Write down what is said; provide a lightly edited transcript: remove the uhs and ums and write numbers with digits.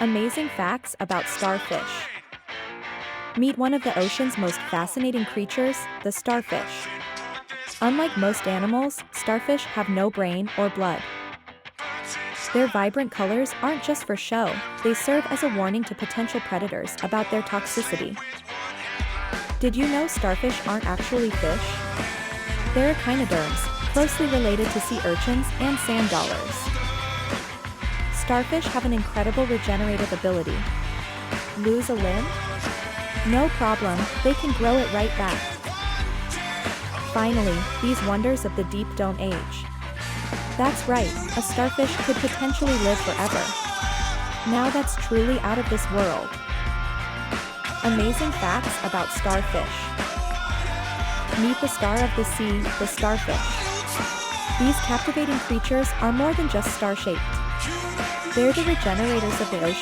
Amazing facts about starfish. Meet one of the ocean's most fascinating creatures, the starfish. Unlike most animals, starfish have no brain or blood. Their vibrant colors aren't just for show, they serve as a warning to potential predators about their toxicity. Did you know starfish aren't actually fish? They're echinoderms, closely related to sea urchins and sand dollars. Starfish have an incredible regenerative ability. Lose a limb? No problem, they can grow it right back. Finally, these wonders of the deep don't age. That's right, a starfish could potentially live forever. Now that's truly out of this world. Amazing facts about starfish. Meet the star of the sea, the starfish. These captivating creatures are more than just star-shaped. They're the regenerators of the ocean.